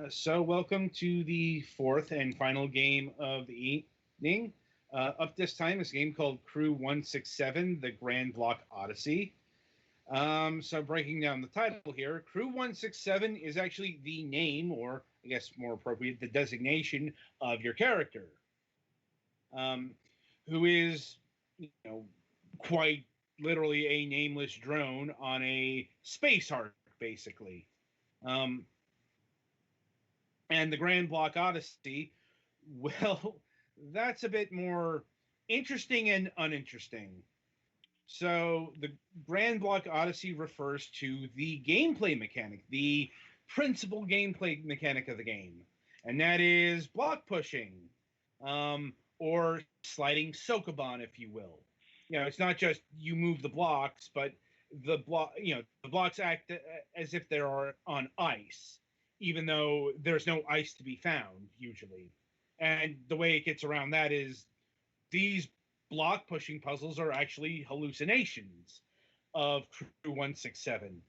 So welcome to the fourth and final game of the evening. Up this time is a game called Crew 167, The Grand Block Odyssey. So breaking down the title here, Crew 167 is actually the name, or I guess more appropriate, the designation of your character, who is, quite literally a nameless drone on a space ark, basically. Um, and the Grand Block Odyssey, well, that's a bit more interesting and uninteresting. So the Grand Block Odyssey refers to the gameplay mechanic, the principal gameplay mechanic of the game, and that is block pushing, or sliding Sokoban, if you will. It's not just you move the blocks, but the blocks act as if they are on ice, even though there's no ice to be found usually. And the way it gets around that is these block pushing puzzles are actually hallucinations of Crew 167.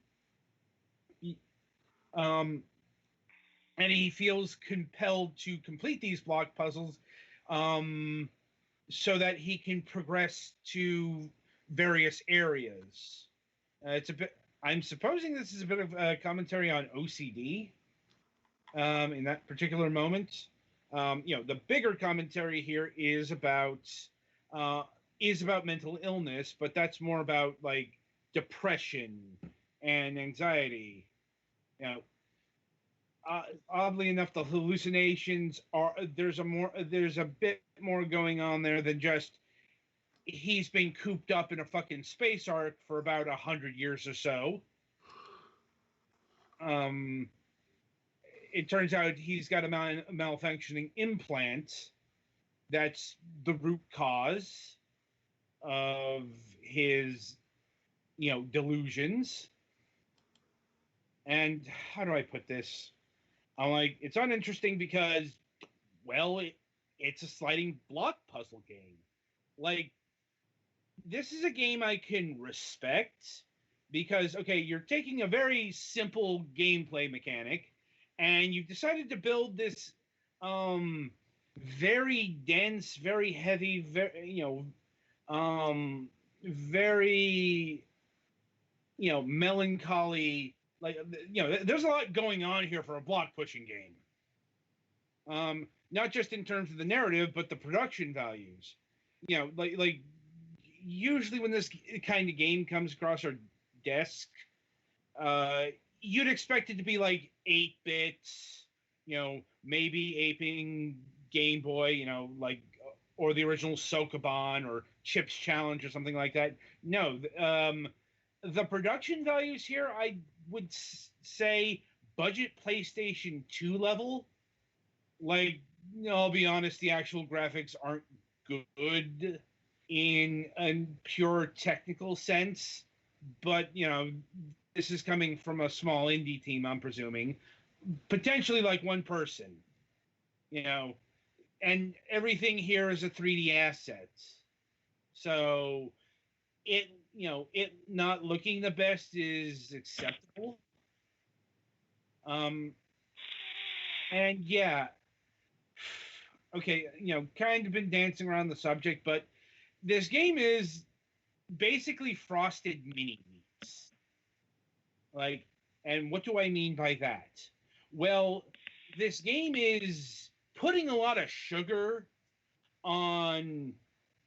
Um, and he feels compelled to complete these block puzzles so that he can progress to various areas. It's a bit. I'm supposing this is a bit of a commentary on OCD in that particular moment. The bigger commentary here is about mental illness, but that's more about like depression and anxiety. You know, Oddly enough, the hallucinations there's a bit more going on there than just he's been cooped up in a fucking space ark for about 100 years or so. It turns out he's got a malfunctioning implant that's the root cause of his, delusions. And how do I put this? I'm like, it's uninteresting because, well, it's a sliding block puzzle game. Like, this is a game I can respect because, okay, you're taking a very simple gameplay mechanic and you've decided to build this very dense, very heavy, very, melancholy. Like, there's a lot going on here for a block pushing game. Not just in terms of the narrative, but the production values. Like usually when this kind of game comes across our desk, you'd expect it to be like 8 bits, maybe aping Game Boy, or the original Sokoban or Chips Challenge or something like that. No, the production values here, I would say budget PlayStation 2 level. Like, I'll be honest, the actual graphics aren't good in a pure technical sense, but this is coming from a small indie team, I'm presuming, potentially like one person, and everything here is a 3D asset. So it not looking the best is acceptable. And yeah, okay, kind of been dancing around the subject, but this game is basically frosted mini wheats. Like, and what do I mean by that? Well, this game is putting a lot of sugar on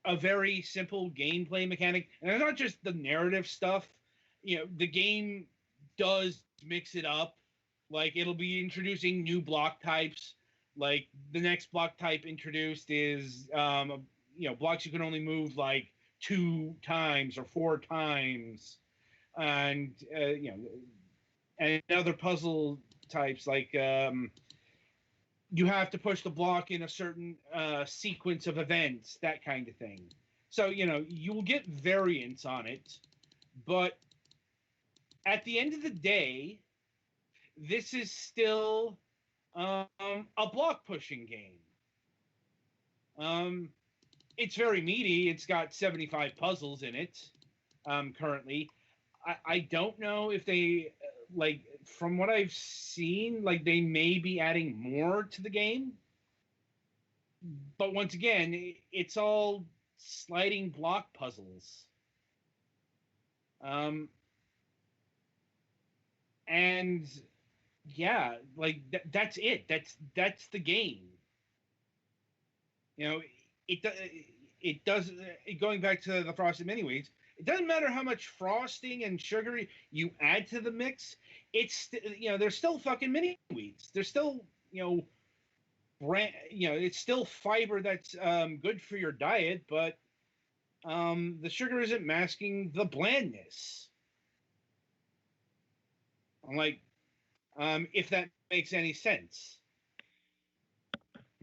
a very simple gameplay mechanic, and it's not just the narrative stuff. The game does mix it up. Like, it'll be introducing new block types. Like, the next block type introduced is blocks you can only move like 2 times or 4 times, and and other puzzle types like you have to push the block in a certain sequence of events, that kind of thing. So, you will get variants on it, but at the end of the day, this is still a block pushing game. It's very meaty. It's got 75 puzzles in it currently. I don't know if they like from what I've seen, like they may be adding more to the game, but once again, it's all sliding block puzzles. Um, and yeah, like that's it. That's the game. You know, it it does. Going back to the frosted mini wheats, it doesn't matter how much frosting and sugar you add to the mix. They're still fucking mini wheats. They're still it's still fiber that's good for your diet, but the sugar isn't masking the blandness. I'm like, if that makes any sense.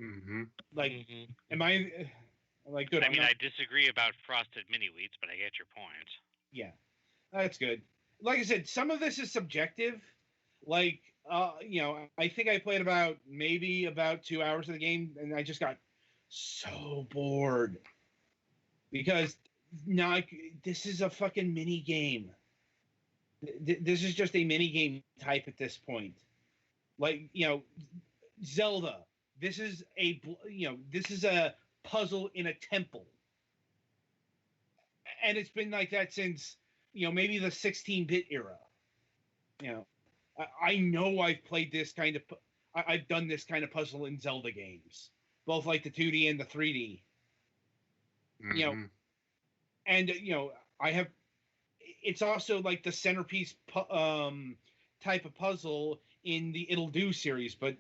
Mm-hmm. Like, Mm-hmm. am I like good? I mean, I disagree about frosted mini wheats, but I get your point. Yeah, that's good. Like I said, some of this is subjective. Like, I think I played maybe about 2 hours of the game, and I just got so bored because now this is a fucking mini game. This is just a mini game type at this point. Like, Zelda. This is a puzzle in a temple, and it's been like that since maybe the 16-bit era. I know I've played this kind of. I've done this kind of puzzle in Zelda games, both like the 2D and the 3D. Mm-hmm. And I have. It's also like the centerpiece type of puzzle in the It'll Do series, but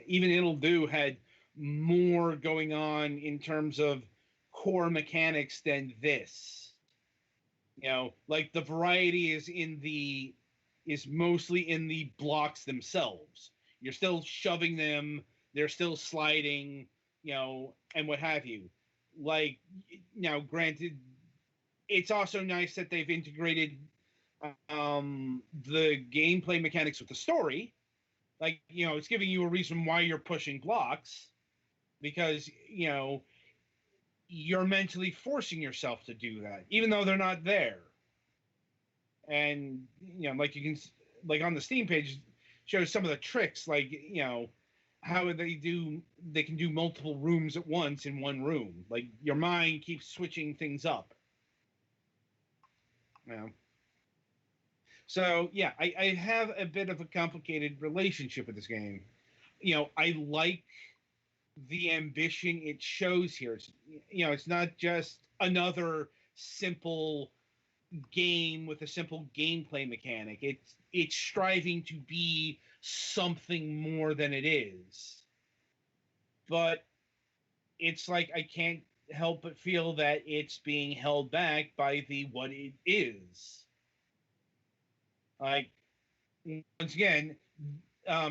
even It'll Do had more going on in terms of core mechanics than this. Like the variety is mostly in the blocks themselves. You're still shoving them, they're still sliding, and what have you. Like, now granted, it's also nice that they've integrated the gameplay mechanics with the story. Like, it's giving you a reason why you're pushing blocks, because you're mentally forcing yourself to do that, even though they're not there. And like you can, like on the Steam page, shows some of the tricks, like how they can do multiple rooms at once in one room. Like your mind keeps switching things up. So yeah, I have a bit of a complicated relationship with this game. I like the ambition it shows here. It's not just another simple game with a simple gameplay mechanic. It's striving to be something more than it is. But it's like I can't help but feel that it's being held back by what it is. Like, once again,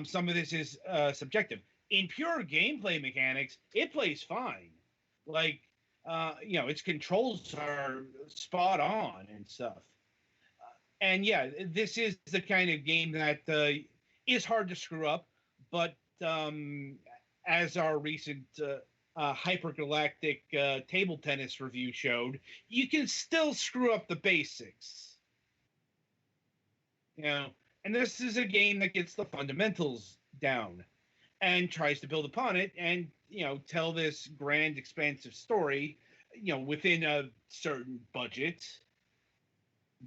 some of this is subjective. In pure gameplay mechanics, it plays fine. Like, its controls are spot on and stuff. And yeah, this is the kind of game that is hard to screw up, but as our recent hypergalactic table tennis review showed, you can still screw up the basics. And this is a game that gets the fundamentals down and tries to build upon it and tell this grand expansive story within a certain budget.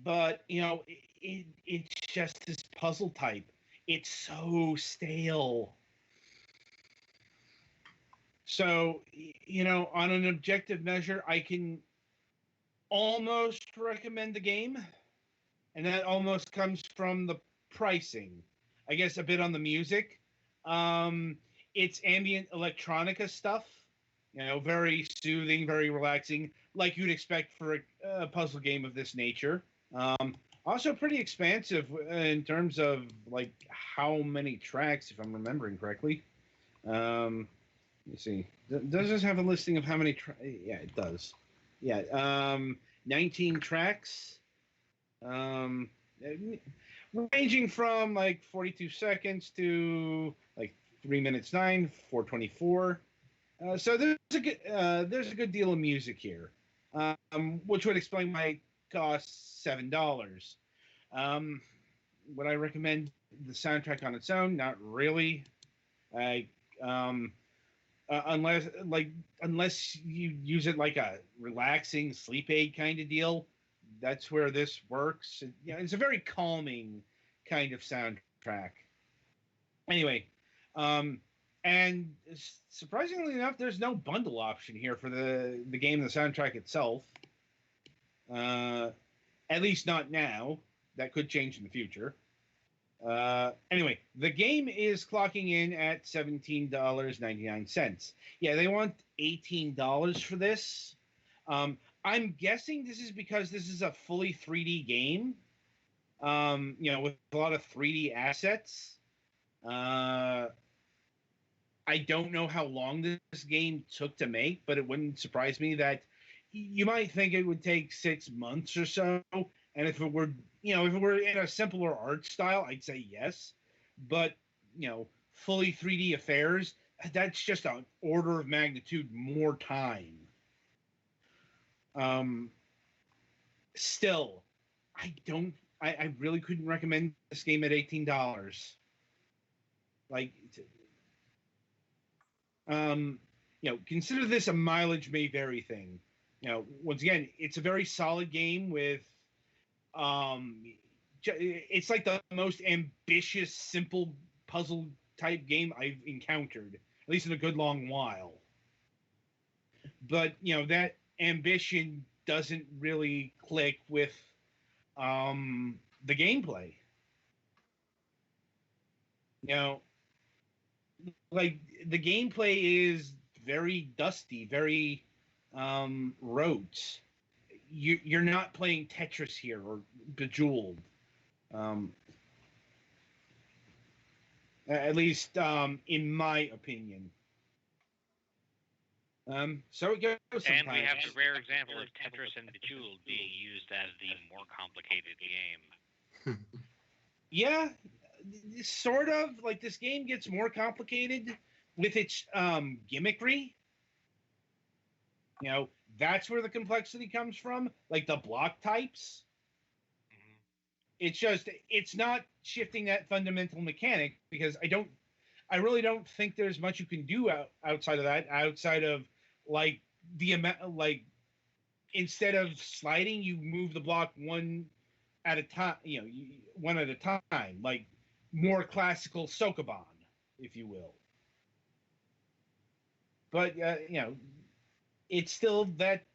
But it's just this puzzle type. It's so stale. So on an objective measure, I can almost recommend the game, and that almost comes from the pricing. I guess a bit on the music. It's ambient electronica stuff, very soothing, very relaxing, like you'd expect for a puzzle game of this nature. Also pretty expansive in terms of like how many tracks, if I'm remembering correctly. Let me see. Does this have a listing of how many tracks? Yeah, it does. Yeah, 19 tracks. Ranging from like 42 seconds to like 3 minutes 9, 424. So there's a good deal of music here, which would explain why it costs $7. would I recommend the soundtrack on its own? Not really. I um, unless unless you use it like a relaxing sleep aid kind of deal. That's where this works. Yeah, it's a very calming kind of soundtrack. Anyway, um, and surprisingly enough, there's no bundle option here for the game and the soundtrack itself. Uh, at least not now. That could change in the future. Anyway, the game is clocking in at $17.99. Yeah, they want $18 for this. I'm guessing this is because this is a fully 3D game. With a lot of 3D assets. Uh, I don't know how long this game took to make, but it wouldn't surprise me that you might think it would take 6 months or so. And if it were in a simpler art style, I'd say yes. But fully 3D affairs, that's just an order of magnitude more time. Um, Still, I don't. I really couldn't recommend this game at $18. Like, consider this a mileage may vary thing. Once again, it's a very solid game with, um, it's like the most ambitious, simple puzzle type game I've encountered, at least in a good long while. But that ambition doesn't really click with the gameplay. You know, like the gameplay is very dusty, very rote. You're not playing Tetris here or Bejeweled. Um, at least in my opinion. So it goes sometimes. And we have the rare example of Tetris and Bejeweled being used as the more complicated game. Yeah, sort of. Like this game gets more complicated with its gimmickry. That's where the complexity comes from. Like the block types. It's not shifting that fundamental mechanic because I really don't think there's much you can do outside of that. Outside of like the amount, like instead of sliding, you move the block one at a time. One at a time, like more classical Sokoban, if you will. But it's still that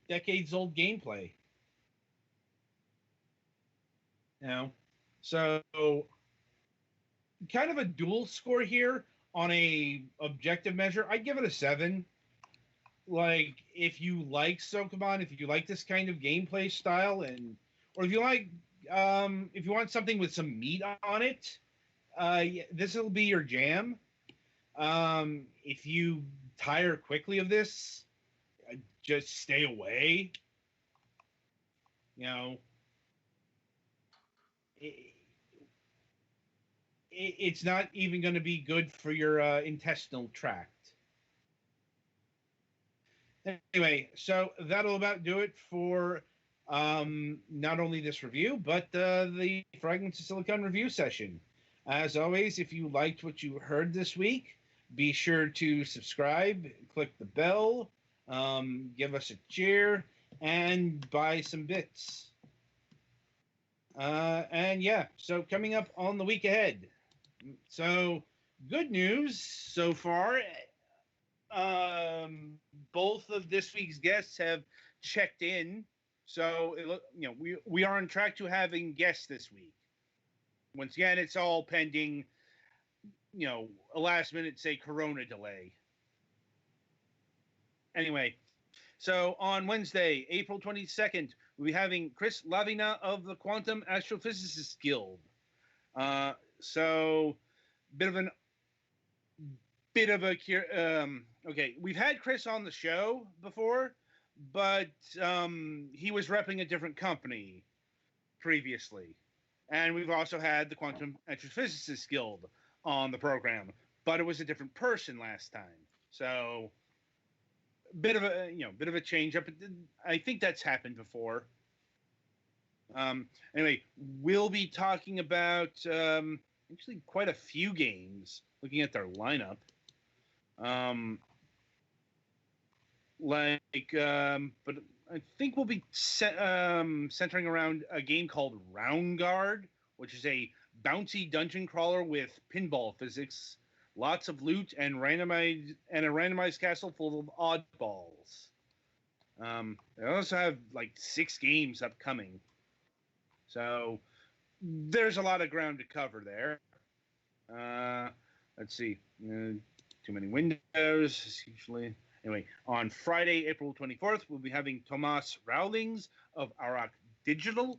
decades old gameplay. So kind of a dual score here on a objective measure. I'd give it a 7. Like if you like Sokoban, if you like this kind of gameplay style, or if you like if you want something with some meat on it, this will be your jam. If you tire quickly of this, just stay away. It's not even going to be good for your intestinal tract. Anyway, so that'll about do it for not only this review, but the Fragments of Silicon review session. As always, if you liked what you heard this week, be sure to subscribe, click the bell, give us a cheer, and buy some bits. And yeah, so coming up on the week ahead. So good news so far. Both of this week's guests have checked in, so we are on track to having guests this week. Once again, it's all pending, a last minute, say, Corona delay. Anyway, so on Wednesday, April 22nd, we'll be having Chris Lavina of the Quantum Astrophysicists Guild. So, okay, we've had Chris on the show before, but he was repping a different company previously. And we've also had the Quantum Astrophysicists Guild on the program, but it was a different person last time. So bit of a change up. I think that's happened before. Anyway, we'll be talking about actually quite a few games. Looking at their lineup, but I think we'll be centering around a game called Round Guard, which is a bouncy dungeon crawler with pinball physics, lots of loot, and a randomized castle full of oddballs. They also have like 6 games upcoming, so there's a lot of ground to cover there. Let's see, too many windows usually. Anyway, on Friday, April 24th, we'll be having Tomas Rowlings of Arak Digital.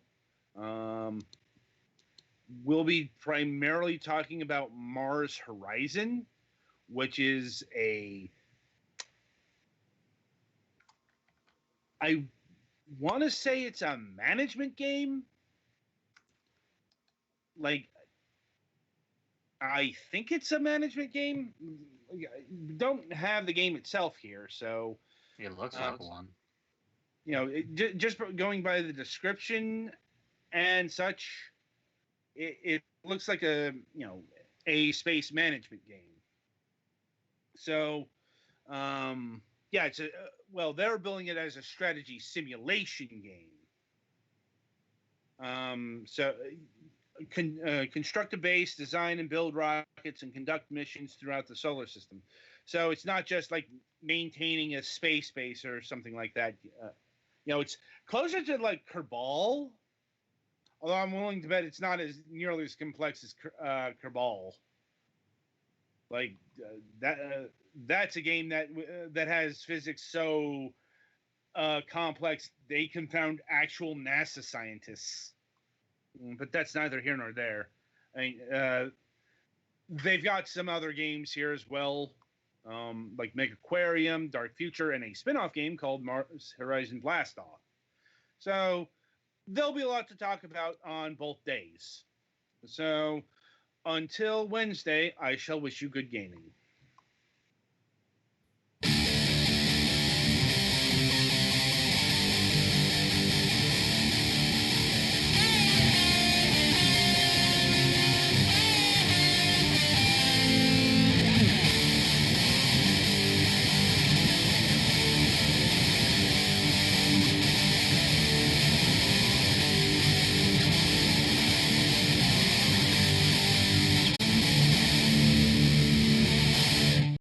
We'll be primarily talking about Mars Horizon, which is I want to say it's a management game. Like, I think it's a management game. We don't have the game itself here, so It looks like one. Just going by the description and such, it looks like a space management game. So, it's they're billing it as a strategy simulation game. Construct a base, design and build rockets, and conduct missions throughout the solar system. So it's not just like maintaining a space base or something like that. It's closer to like Kerbal, although I'm willing to bet it's not as nearly as complex as Kerbal. Like that's a game that has physics so complex they confound actual NASA scientists. But that's neither here nor there. I mean, they've got some other games here as well, like Mega Aquarium, Dark Future, and a spin-off game called Mars Horizon Blastoff. So there'll be a lot to talk about on both days. So until Wednesday, I shall wish you good gaming.